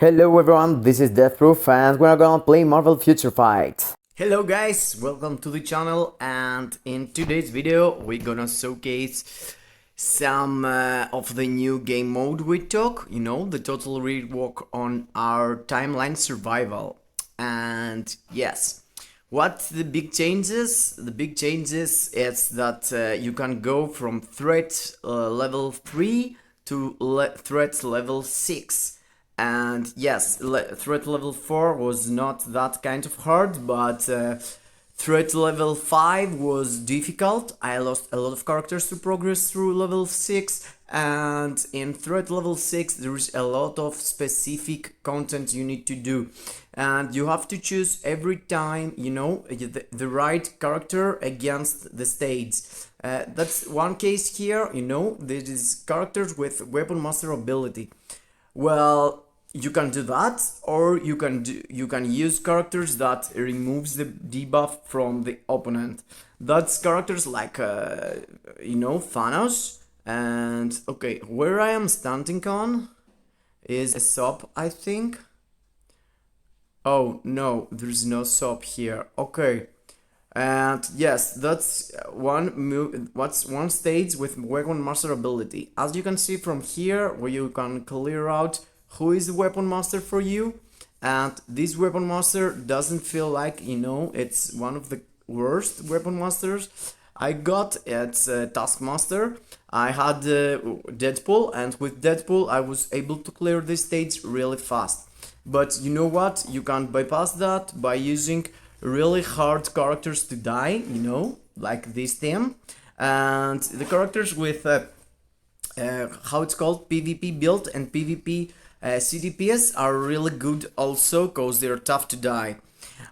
Hello everyone, this is Deathproof and we're gonna play Marvel Future Fight. Hello guys, welcome to the channel, and in today's video we're gonna showcase some of the new game mode we took, the total rework on our timeline survival. And yes, what's the big changes? The big changes is that you can go from threat level 3 to threat level 6. And yes, threat level 4 was not that kind of hard, but threat level 5 was difficult. I lost a lot of characters to progress through level 6, and in threat level 6 there is a lot of specific content you need to do. And you have to choose every time, the right character against the stage. That's one case here, there is characters with Weapon Master ability. Well, you can do that, or you can use characters that removes the debuff from the opponent. That's characters like Thanos. And okay, where I am standing on is a sub, I think. Oh no, there's no sub here. Okay. And yes, that's one stage with Weapon Master ability. As you can see from here, where you can clear out who is the Weapon Master for you. And this Weapon Master doesn't feel like, it's one of the worst Weapon Masters. I got it's Taskmaster. I had Deadpool, and with Deadpool I was able to clear this stage really fast. But you know what? You can bypass that by using really hard characters to die, like this team. And the characters with how it's called, PvP build and PvP CDPS are really good also, because they're tough to die.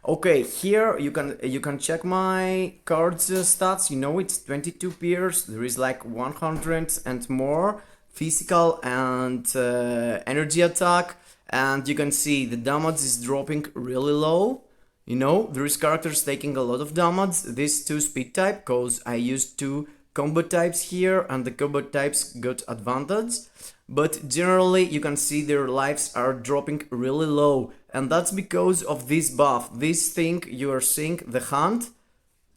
Okay, here you can check my cards stats. It's 22 pierce. There is like 100 and more physical and energy attack, and you can see the damage is dropping really low. There is characters taking a lot of damage. This 2 speed type, because I used 2 combo types here, and the combo types got advantage. But generally you can see their lives are dropping really low, and that's because of this buff. This thing you are seeing, the hunt,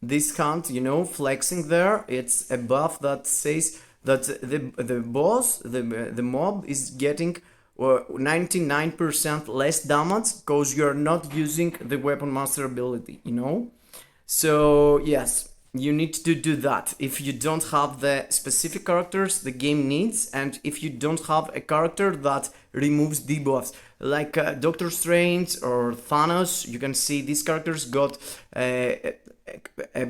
this hunt, flexing there, it's a buff that says that the boss, the mob is getting 99% less damage, because you're not using the Weapon Master ability, So yes, you need to do that if you don't have the specific characters the game needs, and if you don't have a character that removes debuffs, like Doctor Strange or Thanos. You can see these characters got a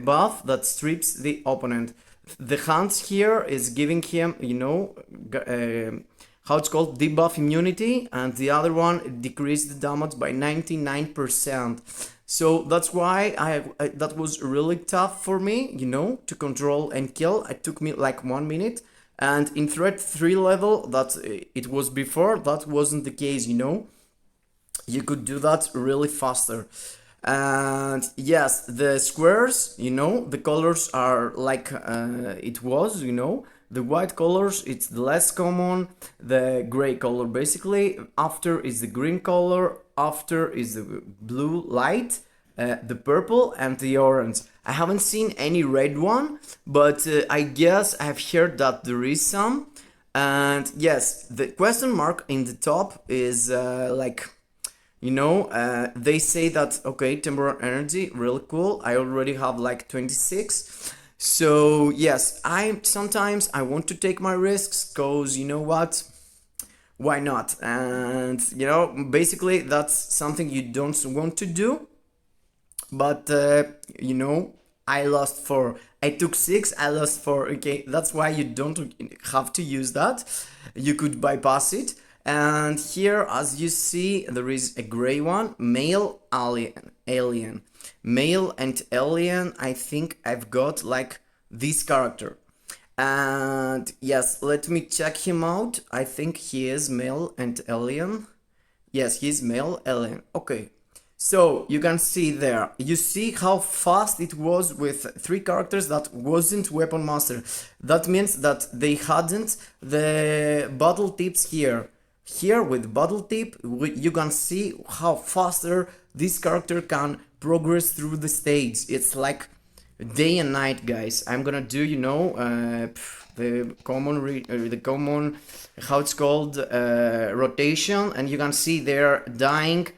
buff that strips the opponent. The Hunt here is giving him, how it's called, debuff immunity, and the other one decreased the damage by 99%. So that's why that was really tough for me, to control and kill. It took me like 1 minute, and in threat 3 level that it was before, that wasn't the case. You could do that really faster. And yes, the squares, the colors are like it was, the white colors, it's the less common. The gray color, basically, after is the green color, after is the blue light, the purple, and the orange. I haven't seen any red one, but I guess I've heard that there is some. And yes, the question mark in the top is they say that, okay, temporal energy, really cool. I already have like 26. So yes, sometimes I want to take my risks, because you know what, why not? And basically that's something you don't want to do. But I took 6, I lost 4. Okay, that's why you don't have to use that. You could bypass it. And here, as you see, there is a gray one, male alien. Male and alien, I think I've got like this character. And yes, let me check him out. I think he is male and alien. Yes, he's male alien. Okay, so you can see there, you see how fast it was with 3 characters that wasn't Weapon Master. That means that they hadn't the battle tips here. here with bottle tip, you can see how faster this character can progress through the stage. It's like day and night, guys. I'm gonna do, you know, the common, how it's called, rotation, and you can see they're dying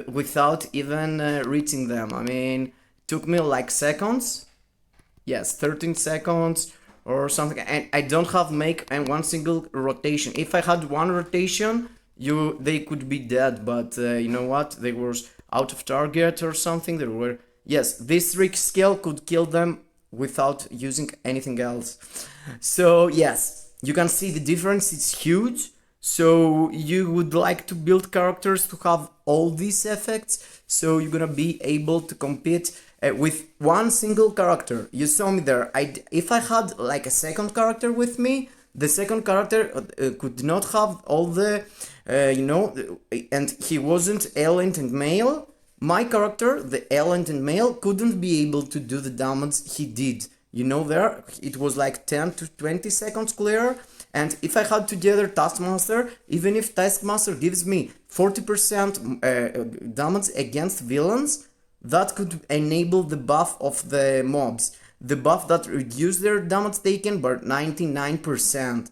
without even reaching them. I mean, it took me like seconds. Yes, 13 seconds or something, and I don't have make one single rotation. If I had one rotation, they could be dead, but you know what? They were out of target or something. They were, yes, this trick skill could kill them without using anything else. So yes, you can see the difference. It's huge. So you would like to build characters to have all these effects, so you're gonna be able to compete with one single character. You saw me there. If I had like a second character with me, the second character could not have all the, you know, and he wasn't alien and male. My character, the alien and male, couldn't be able to do the damage he did. You know, there it was like 10 to 20 seconds clear. And if I had together Taskmaster, even if Taskmaster gives me 40% damage against villains, that could enable the buff of the mobs. The buff that reduced their damage taken by 99%.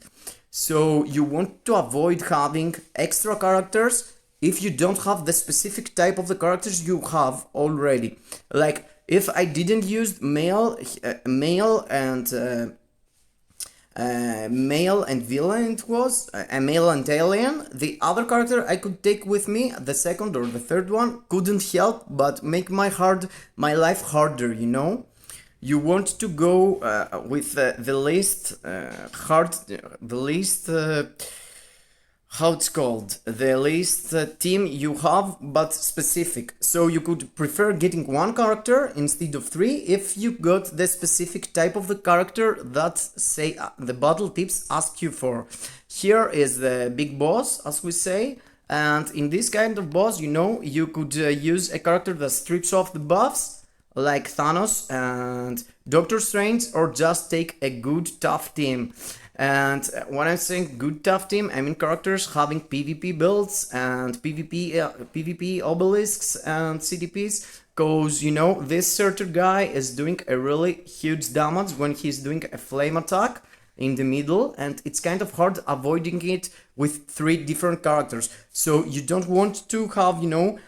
So you want to avoid having extra characters if you don't have the specific type of the characters you have already. Like if I didn't use male and male and villain, it was a male and alien, the other character I could take with me, the second or the third one, couldn't help but make my life harder, you know. You want to go with the least how it's called, the least team you have, but specific. So you could prefer getting one character instead of three if you got the specific type of the character that, say, the battle tips ask you for. Here is the big boss, as we say, and in this kind of boss, you know, you could use a character that strips off the buffs, like Thanos and Doctor Strange, or just take a good tough team. And when I'm saying good tough team, I mean characters having PvP builds and PvP obelisks and CDPs, cause you know this certain guy is doing a really huge damage when he's doing a flame attack in the middle, and it's kind of hard avoiding it with 3 different characters. So you don't want to have, you know,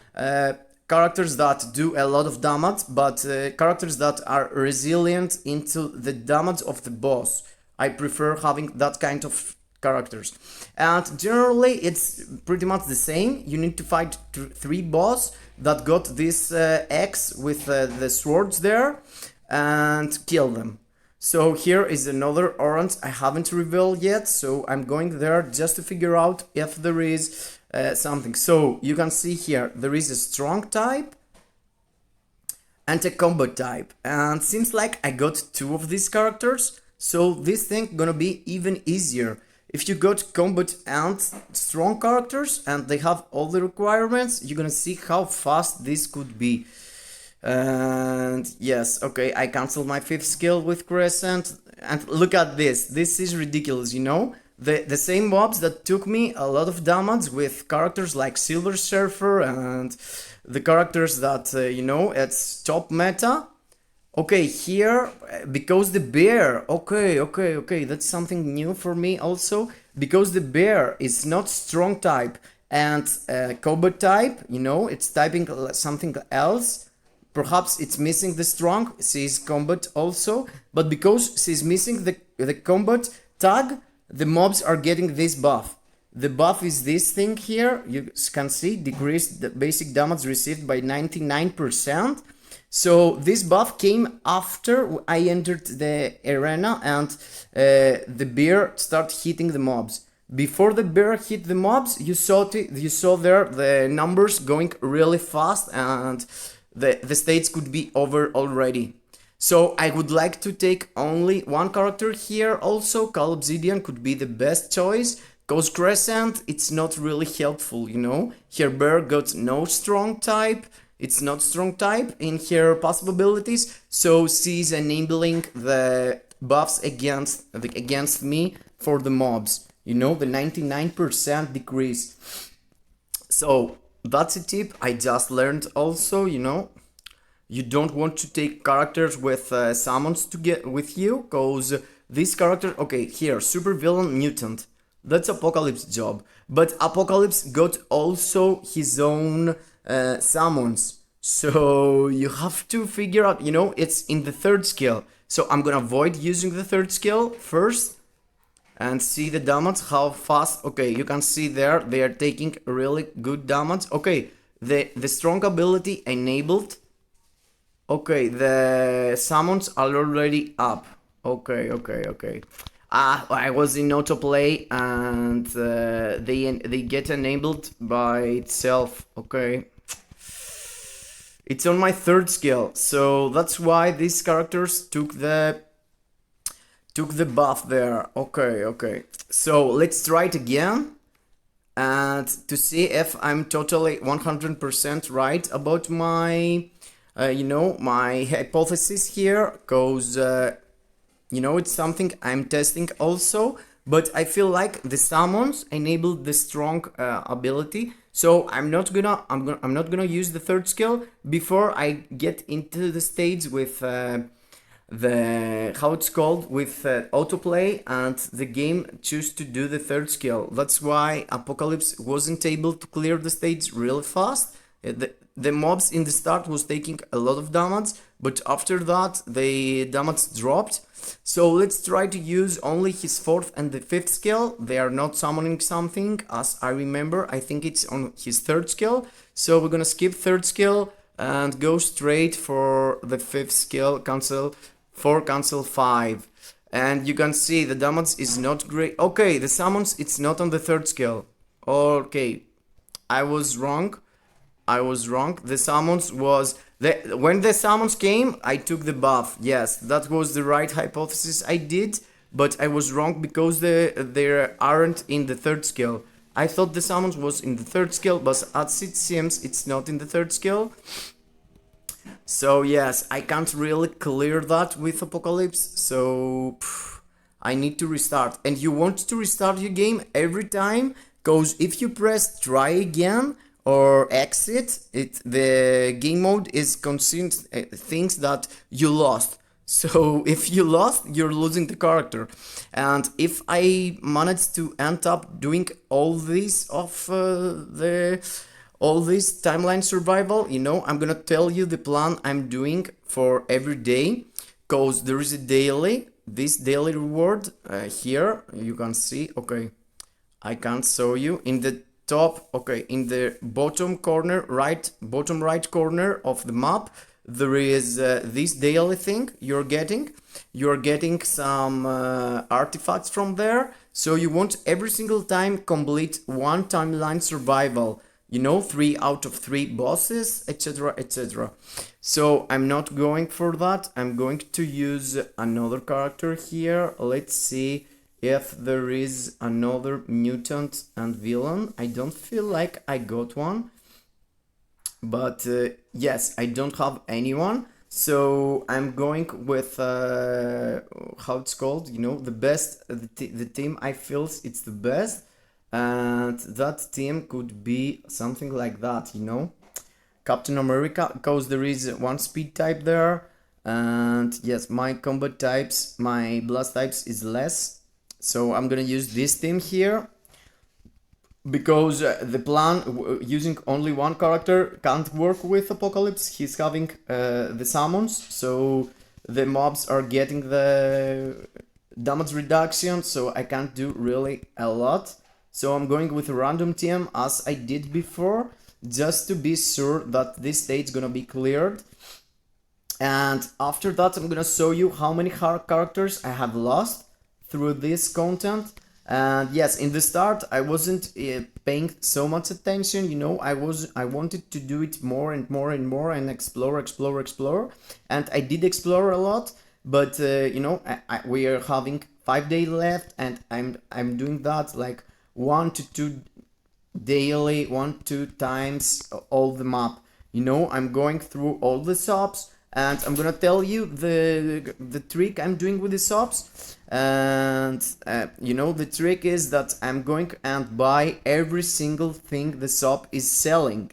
characters that do a lot of damage, but characters that are resilient into the damage of the boss. I prefer having that kind of characters. And generally it's pretty much the same. You need to fight 3 boss that got this X with the swords there and kill them. So here is another orange I haven't revealed yet, so I'm going there just to figure out if there is something. So you can see here there is a strong type and a combo type, and seems like I got 2 of these characters. So this thing gonna be even easier. If you got combat and strong characters and they have all the requirements, you're gonna see how fast this could be. And yes, okay, I canceled my 5th skill with Crescent. And look at this. This is ridiculous, you know? The same mobs that took me a lot of damage with characters like Silver Surfer and the characters that, you know, it's top meta. Okay, here, because the bear, okay, that's something new for me also, because the bear is not strong type and combat type, you know, it's typing something else, perhaps it's missing the strong, she's combat also, but because she's missing the combat tag, the mobs are getting this buff. The buff is this thing here, you can see, decreased the basic damage received by 99%. So this buff came after I entered the arena and the bear started hitting the mobs. Before the bear hit the mobs, you saw there the numbers going really fast and the stage could be over already. So I would like to take only one character here also. Cal Obsidian could be the best choice, cause Crescent, it's not really helpful, you know. Here bear got no strong type. It's not strong type in her passive abilities, so she's enabling the buffs against me for the mobs. you know, the 99% decrease. So that's a tip I just learned also, you know. You don't want to take characters with summons to get with you, cause this character, okay, here, super villain mutant, that's Apocalypse job, but Apocalypse got also his own summons, so you have to figure out, you know, it's in the third skill, so I'm gonna avoid using the third skill first, and see the damage, how fast. Okay, you can see there they are taking really good damage. Okay, the strong ability enabled. Okay, the summons are already up. Okay. I was in autoplay and they get enabled by itself. Okay, it's on my third skill, so that's why these characters took the buff there. Okay. So let's try it again and to see if I'm totally 100% right about my, you know, my hypothesis here, cause you know, it's something I'm testing also. But I feel like the summons enabled the strong ability, so I'm not gonna use the third skill before I get into the stage with the how it's called with autoplay, and the game choose to do the third skill. That's why Apocalypse wasn't able to clear the stage really fast. The mobs in the start was taking a lot of damage, but after that the damage dropped. So let's try to use only his fourth and the fifth skill. They are not summoning something, as I remember. I think it's on his third skill. So we're gonna skip third skill and go straight for the fifth skill, cancel 5. And you can see the damage is not great. Okay, the summons, it's not on the third skill. Okay, I was wrong. The summons was when the summons came, I took the buff. Yes, that was the right hypothesis I did, but I was wrong because they aren't in the third skill. I thought the summons was in the third skill, but as it seems, it's not in the third skill. So yes, I can't really clear that with Apocalypse, so I need to restart. And you want to restart your game every time, because if you press try again or exit, the game mode is consumed thinks that you lost. So if you lost, you're losing the character. And if I manage to end up doing all this of all this timeline survival, you know, I'm gonna tell you the plan I'm doing for every day, because there is a daily, this daily reward here, you can see. Okay, I can't show you in the top. Okay, in the bottom right corner of the map, there is this daily thing you're getting some artifacts from there. So you want every single time complete one timeline survival, you know, 3 out of 3 bosses, etc. So I'm not going for that. I'm going to use another character here. Let's see if there is another mutant and villain. I don't feel like I got one, but yes, I don't have anyone. So I'm going with how it's called, you know, the best, the team I feel it's the best. And that team could be something like that, you know, Captain America, because there is one speed type there, and yes, my combat types, my blast types is less, so I'm gonna use this team here, because the plan using only one character can't work with Apocalypse. He's having the summons, so the mobs are getting the damage reduction, so I can't do really a lot. So I'm going with a random team as I did before, just to be sure that this stage's gonna be cleared. And after that, I'm gonna show you how many characters I have lost through this content. And yes, in the start, I wasn't paying so much attention, you know, I wanted to do it more and explore. And I did explore a lot, but you know, we are having 5 days left, and I'm doing that like 1 to 2 daily, 1-2 times all the map. You know, I'm going through all the shops, and I'm gonna tell you the trick I'm doing with the shops. And you know, the trick is that I'm going and buy every single thing the shop is selling.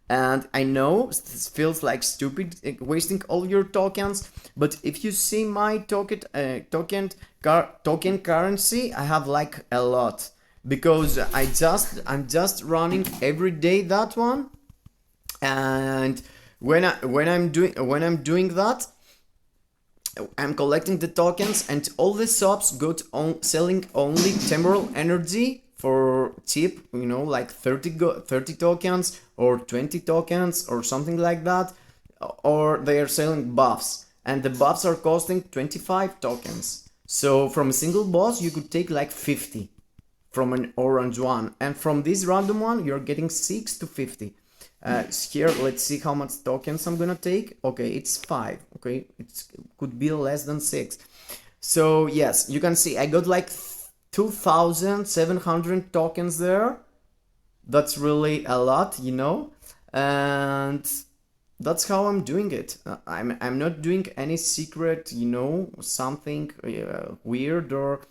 And I know this feels like stupid, wasting all your tokens, but if you see my token currency, I have like a lot, because I'm just running every day that one. And when I'm doing that, I'm collecting the tokens, and all the shops got on selling only temporal energy for cheap, you know, like 30 tokens or 20 tokens or something like that, or they are selling buffs, and the buffs are costing 25 tokens. So from a single boss you could take like 50 from an orange one, and from this random one you're getting 6 to 50. Here, let's see how much tokens I'm gonna take. Okay, it's 5. Okay, it could be less than 6. So yes, you can see I got like 2,700 tokens there. That's really a lot, you know, and that's how I'm doing it. I'm not doing any secret, you know, something weird, or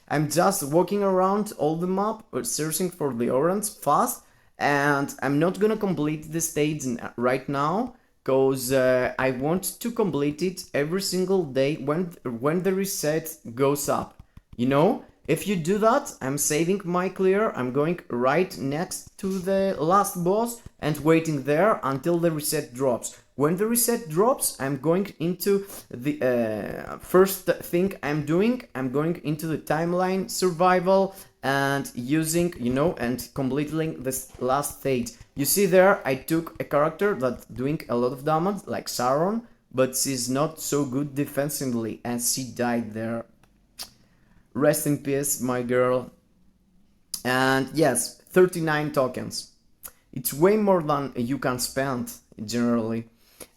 I'm just walking around all the map searching for the orange fast. And I'm not gonna complete the stage right now, because I want to complete it every single day when the reset goes up. You know, if you do that, I'm saving my clear, I'm going right next to the last boss and waiting there until the reset drops. When the reset drops, I'm going into the first thing I'm doing, I'm going into the timeline survival and using, you know, and completing this last stage. You see there, I took a character that's doing a lot of damage, like Sauron, but she's not so good defensively, and she died there. Rest in peace, my girl. And yes, 39 tokens. It's way more than you can spend, generally.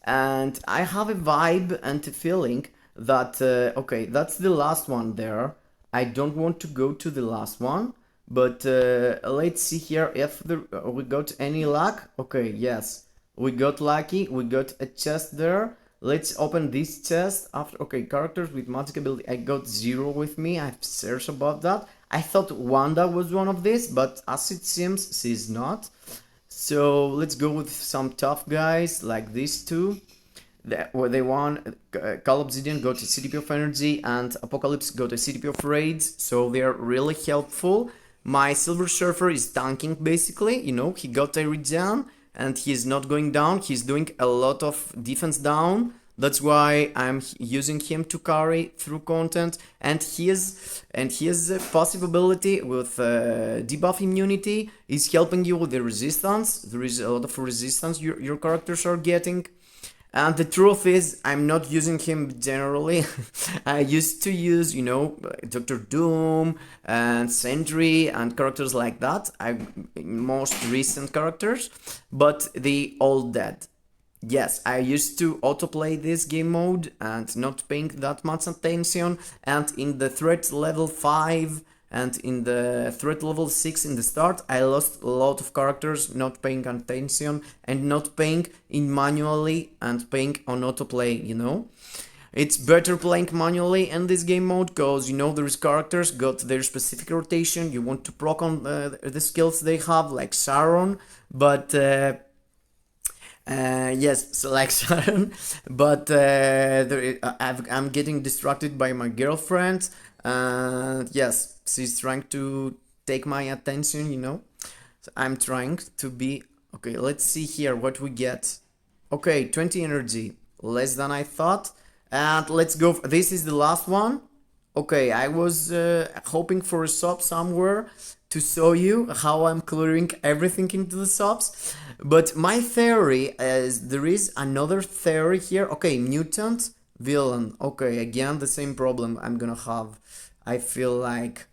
And I have a vibe and a feeling that, okay, that's the last one there. I don't want to go to the last one, but let's see here if we got any luck. Okay, yes, we got lucky, we got a chest there. Let's open this chest after. Okay, characters with magic ability, I got 0 with me. I've searched about that. I thought Wanda was one of these, but as it seems, she's not. So let's go with some tough guys like these two. They won. Call Obsidian got a CDP of energy, and Apocalypse got a CDP of raids, so they're really helpful. My Silver Surfer is tanking basically, you know, he got a regen and he's not going down, he's doing a lot of defense down. That's why I'm using him to carry through content, and his passive ability with debuff immunity is helping you with the resistance. There is a lot of resistance your characters are getting. And the truth is, I'm not using him generally. I used to use, you know, Dr. Doom and Sentry and characters like that. Most recent characters, but they all dead. Yes, I used to autoplay this game mode and not paying that much attention. And in the threat level 5 and in the threat level 6 in the start, I lost a lot of characters not paying attention and not paying in manually and paying on autoplay, you know. It's better playing manually in this game mode, because, you know, there's characters got their specific rotation, you want to proc on the skills they have, like Sauron, but yes, so like Sauron, but I'm getting distracted by my girlfriend, and yes, she's trying to take my attention, you know. So I'm trying to be okay. Let's see here what we get. Okay, 20 energy, less than I thought. And let's go. This is the last one. Okay, I was hoping for a shop somewhere to show you how I'm clearing everything into the shops. But my theory is there is another theory here. Okay, mutant, villain. Okay, again, the same problem I'm gonna have. I feel like...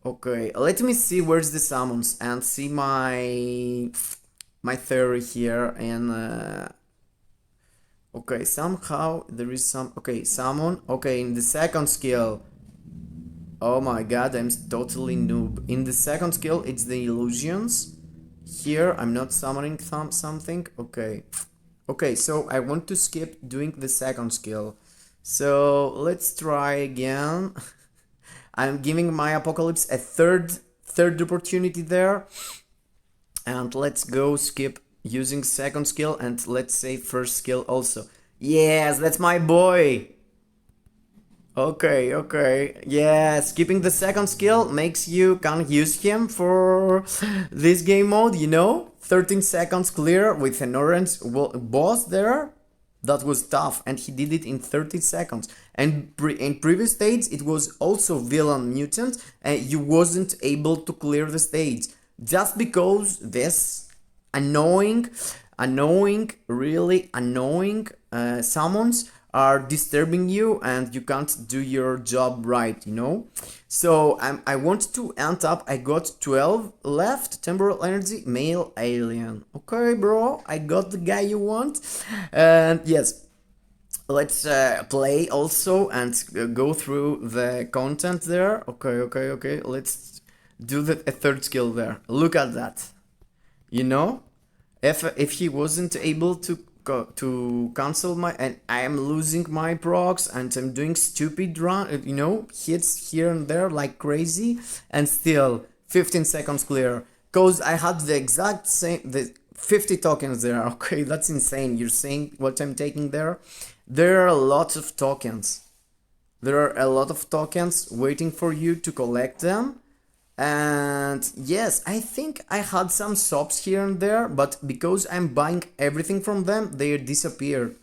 Okay, let me see where's the summons and see my theory here. And okay, somehow there is some... Okay, summon. Okay, in the second skill. Oh my god, I'm totally noob. In the second skill, it's the illusions. Here, I'm not summoning something. Okay, Okay, so I want to skip doing the second skill. So let's try again. I'm giving my apocalypse a third opportunity there. And let's go skip using second skill, and let's say first skill also. Yes, that's my boy. Okay, okay. Yeah, skipping the second skill makes you can't use him for this game mode, you know? 13 seconds clear with an orange boss there. That was tough, and he did it in 30 seconds. And in previous stage, it was also villain mutant, and you wasn't able to clear the stage. Just because this annoying, really annoying summons are disturbing you and you can't do your job right, you know? So I want to end up, I got 12 left, temporal energy, male alien. Okay, bro, I got the guy you want. And yes, let's play also and go through the content there. Okay, let's do a third skill there. Look at that. You know, if he wasn't able to cancel my, and I am losing my procs and I'm doing stupid run, you know, hits here and there like crazy, and still 15 seconds clear, cause I had the exact same, the 50 tokens there. Okay, that's insane. You're saying what I'm taking there? There are lots of tokens. There are a lot of tokens waiting for you to collect them. And yes, I think I had some shops here and there, but because I'm buying everything from them, they disappeared.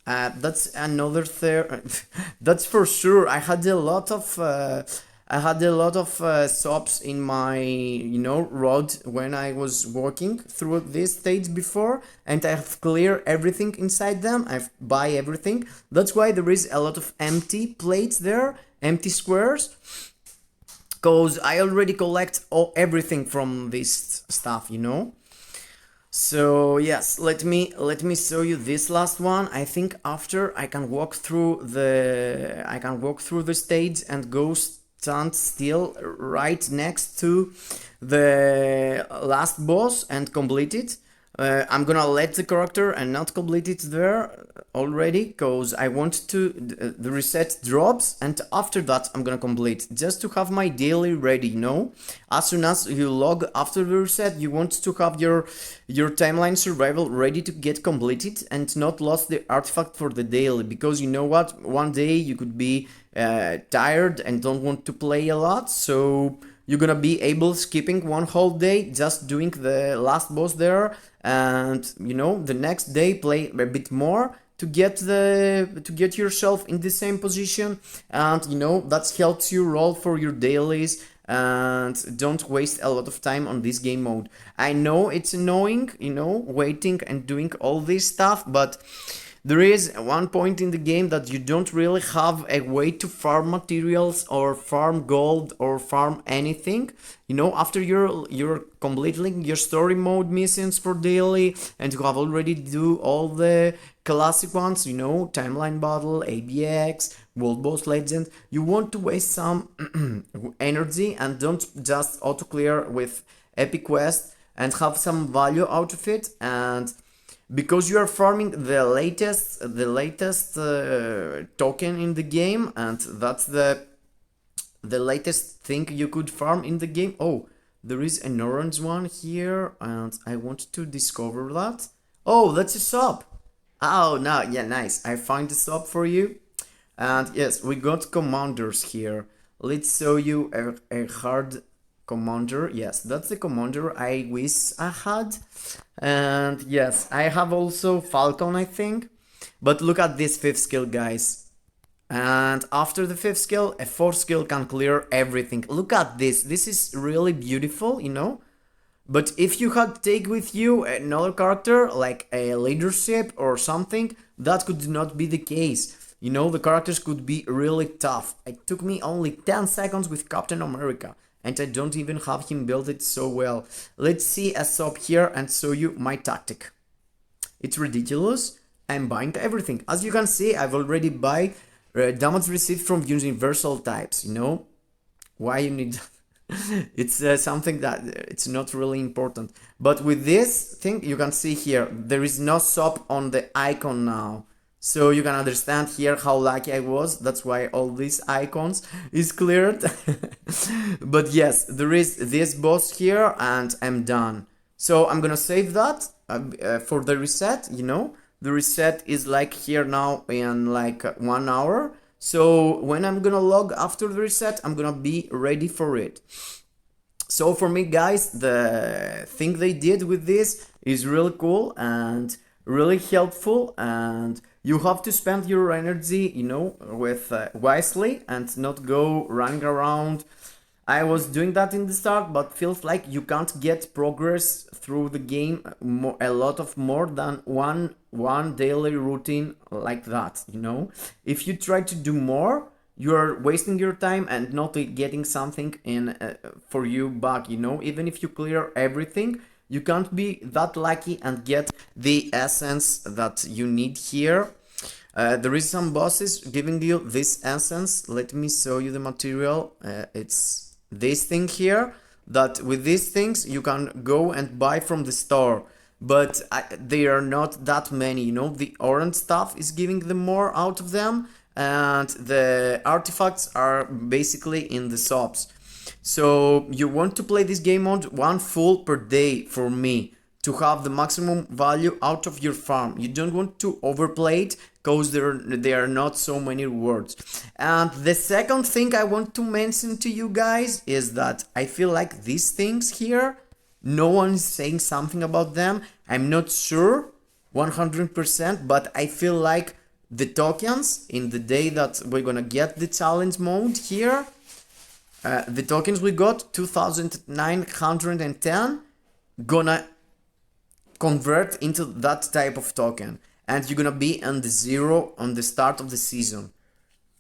That's another that's for sure. I had a lot of shops in my, you know, road when I was walking through this stage before, and I've cleared everything inside them. I've buy everything. That's why there is a lot of empty plates there, empty squares. Cause I already collect everything from this stuff, you know. So yes, let me show you this last one. I think after I can walk through the stage and go stand still right next to the last boss and complete it. I'm gonna let the character and not complete it there already, because I want to the reset drops, and after that I'm gonna complete, just to have my daily ready, you know. As soon as you log after the reset, you want to have your timeline survival ready to get completed and not lost the artifact for the daily, because you know what, one day you could be tired and don't want to play a lot, so you're gonna be able skipping one whole day just doing the last boss there, and you know, the next day play a bit more to get yourself in the same position, and you know, that helps you roll for your dailies and don't waste a lot of time on this game mode. I know it's annoying, you know, waiting and doing all this stuff, but there is one point in the game that you don't really have a way to farm materials or farm gold or farm anything. You know, after you're completing your story mode missions for daily and you have already do all the classic ones, you know, timeline battle, ABX, world boss legend, you want to waste some energy and don't just auto clear with epic quest and have some value out of it. And because you are farming the latest token in the game, and that's the latest thing you could farm in the game. Oh, there is an orange one here, and I want to discover that. Oh, that's a shop. Oh, no, yeah, nice. I find the shop for you. And yes, we got commanders here. Let's show you a hard commander. Yes, that's the commander I wish I had. And yes, I have also Falcon, I think. But look at this fifth skill, guys. And after the fifth skill, a fourth skill can clear everything. Look at this. This is really beautiful, you know. But if you had take with you another character, like a leadership or something, that could not be the case. You know, the characters could be really tough. It took me only 10 seconds with Captain America, and I don't even have him build it so well. Let's see a shop here and show you my tactic. It's ridiculous. I'm buying everything. As you can see, I've already buy damage received from universal types, you know? Why you need It's something that it's not really important. But with this thing, you can see here, there is no SOP on the icon now. So you can understand here how lucky I was. That's why all these icons is cleared. But yes, there is this boss here and I'm done. So I'm gonna save that for the reset, you know. The reset is like here now in like 1 hour. So when I'm gonna log after the reset, I'm gonna be ready for it. So for me, guys, the thing they did with this is really cool and really helpful, and you have to spend your energy, you know, with wisely and not go running around. I was doing that in the start, but feels like you can't get progress through the game a lot of more than one daily routine like that, you know. If you try to do more, you're wasting your time and not getting something in for you back, you know. Even if you clear everything, you can't be that lucky and get the essence that you need here. There is some bosses giving you this essence. Let me show you the material. It's this thing here, that with these things you can go and buy from the store, but they are not that many, you know. The orange stuff is giving them more out of them, and the artifacts are basically in the shops. So you want to play this game mode 1 full per day for me to have the maximum value out of your farm. You don't want to overplay it because there are not so many rewards. And the second thing I want to mention to you guys is that I feel like these things here, no one is saying something about them. I'm not sure 100%, but I feel like the tokens in the day that we're gonna get the challenge mode here, the tokens we got 2910 gonna convert into that type of token, and you're gonna be on the 0 on the start of the season.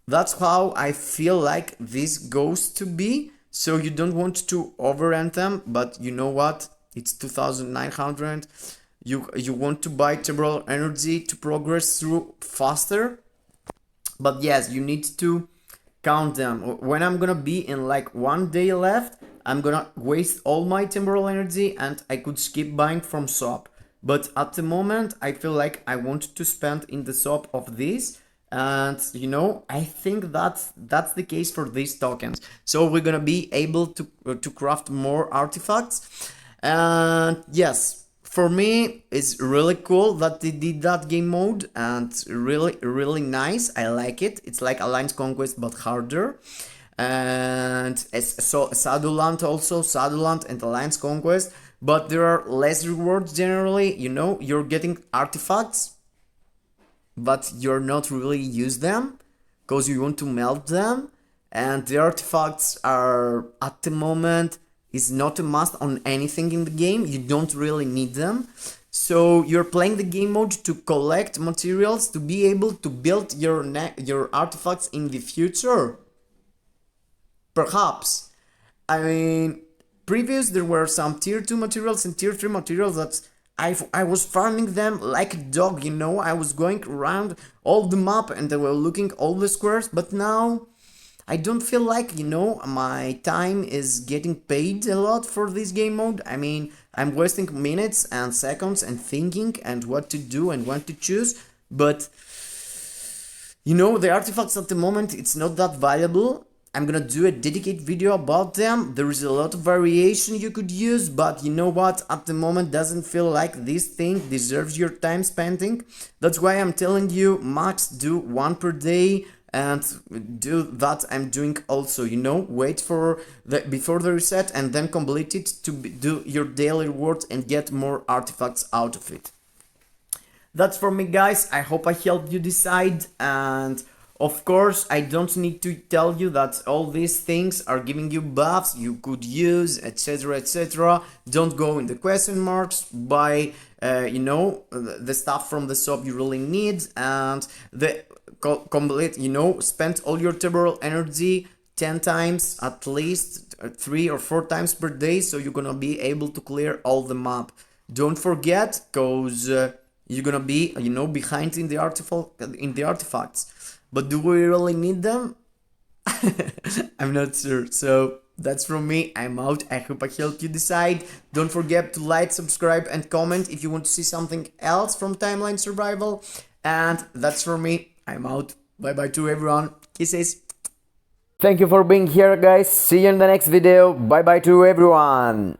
That's how I feel like this goes to be. So you don't want to overrent them, but you know what, it's 2900. You want to buy temporal energy to progress through faster, but yes, you need to count them. When I'm gonna be in like 1 day left, I'm gonna waste all my temporal energy and I could skip buying from shop. But at the moment, I feel like I want to spend in the shop of this, and you know, I think that's the case for these tokens. So we're gonna be able to craft more artifacts, and yes, for me it's really cool that they did that game mode, and really nice. I like it. It's like Alliance Conquest but harder. And so Shadowland also, Shadowland and Alliance Conquest, but there are less rewards generally, you know. You're getting artifacts, but you're not really use them because you want to melt them, and the artifacts are at the moment is not a must on anything in the game. You don't really need them, so you're playing the game mode to collect materials to be able to build your artifacts in the future. Perhaps. I mean, previous there were some tier 2 materials and tier 3 materials that I was farming them like a dog, you know. I was going around all the map and I was looking all the squares, but now I don't feel like, you know, my time is getting paid a lot for this game mode. I mean, I'm wasting minutes and seconds and thinking and what to do and what to choose, but you know, the artifacts at the moment, it's not that valuable. I'm gonna do a dedicated video about them. There is a lot of variation you could use, but you know what, at the moment doesn't feel like this thing deserves your time spending. That's why I'm telling you, max do 1 per day, and do that I'm doing also, you know. Wait for the before the reset and then complete it to do your daily reward and get more artifacts out of it. That's for me, guys. I hope I helped you decide, and of course, I don't need to tell you that all these things are giving you buffs you could use, etc, etc. Don't go in the question marks. Buy, you know, the stuff from the shop you really need, and the complete, you know, spend all your temporal energy 10 times, at least 3 or 4 times per day, so you're gonna be able to clear all the map. Don't forget, cause you're gonna be, you know, behind in the artifacts. But do we really need them? I'm not sure. So that's from me. I'm out. I hope I helped you decide. Don't forget to like, subscribe, and comment if you want to see something else from Timeline Survival. And that's from me. I'm out. Bye bye to everyone. Kisses. Thank you for being here, guys. See you in the next video. Bye bye to everyone.